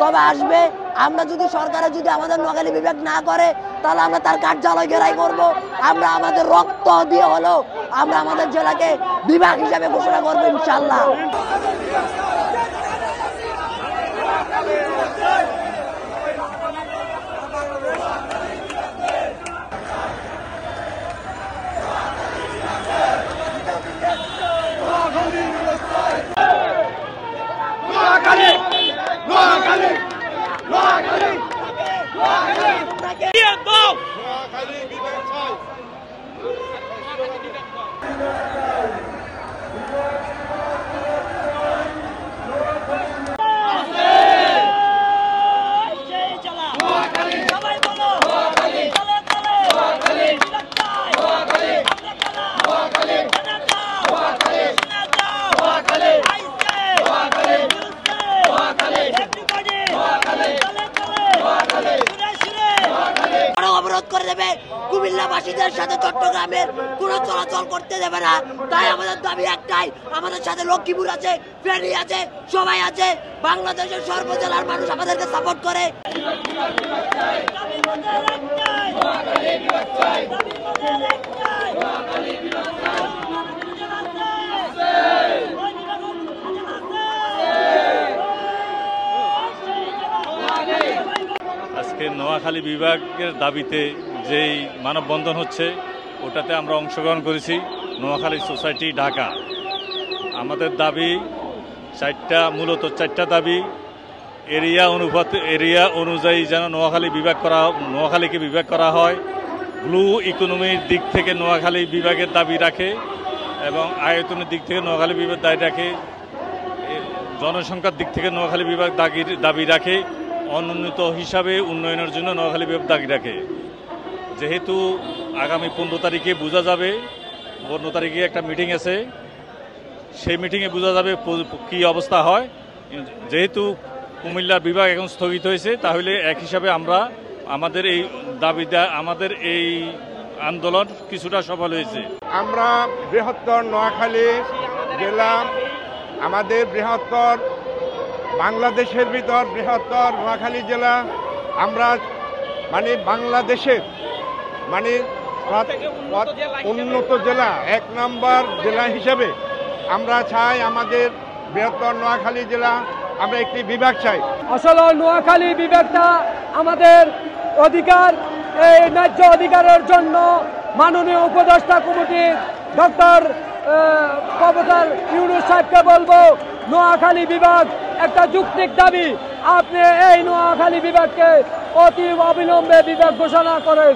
কবে আসবে। আমরা যদি সরকারে যদি আমাদের নোয়াখালী বিভাগ না করে তাহলে আমরা তার কার্যালয় ঘেরাই করব। আমরা আমাদের রক্ত দিয়ে হলো আমরা আমাদের জেলাকে বিভাগ হিসাবে ঘোষণা করবো ইনশাল্লাহ। অবরোধ করে দেবে, কুমিল্লাবাসীদের সাথে চট্টগ্রামের কোনো চলাচল করতে দেবে না। তাই আমাদের দাবি একটাই, আমাদের সাথে লক্ষ্মীপুর আছে, ফেনী আছে, সবাই আছে। বাংলাদেশের সর্বজেলার মানুষ আমাদেরকে সাপোর্ট করে। আজকে নোয়াখালী বিভাগের দাবিতে যেই মানববন্ধন হচ্ছে ওটাতে আমরা অংশগ্রহণ করেছি। নোয়াখালী সোসাইটি ঢাকা। আমাদের দাবি মূলত চারটা দাবি। এরিয়া অনুযায়ী যেন নোয়াখালীকে বিভাগ করা হয়। ব্লু ইকোনমির দিক থেকে নোয়াখালী বিভাগের দাবি রাখে এবং আয়তনের দিক থেকে নোয়াখালী বিভাগ দাবি রাখে। জনসংখ্যার দিক থেকে নোয়াখালী বিভাগ দাবি রাখে। অনুন্নত হিসাবে উন্নয়নের জন্য নোয়াখালী বিভাগ দাবি রাখে। যেহেতু আগামী 15 তারিখে বোঝা যাবে, 15 তারিখে একটা মিটিং আছে, সেই মিটিংয়ে বোঝা যাবে কি অবস্থা হয়। যেহেতু কুমিল্লা বিভাগ এখন স্থগিত হয়েছে, তাহলে এক হিসাবে আমরা আমাদের এই আমাদের এই আন্দোলন কিছুটা সফল হয়েছে। আমরা বৃহত্তর নোয়াখালী জেলা, আমাদের বৃহত্তর বাংলাদেশের ভিতর বৃহত্তর নোয়াখালী জেলা, আমরা বাংলাদেশের উন্নত জেলা 1 নম্বর জেলা হিসেবে আমরা চাই আমাদের বৃহত্তর নোয়াখালী জেলা, আমরা একটি বিভাগ চাই। আসলে নোয়াখালী বিভাগটা আমাদের অধিকার, এই ন্যায্য অধিকারের জন্য মাননীয় উপদেষ্টা কমিটির ডক্টর প্রফেসর ইউনূস সাহেবকে বলবো, নোয়াখালী বিভাগ একটা যৌক্তিক দাবি। আপনি এই নোয়াখালী বিভাগকে অতি অবিলম্বে বিভাগ ঘোষণা করেন।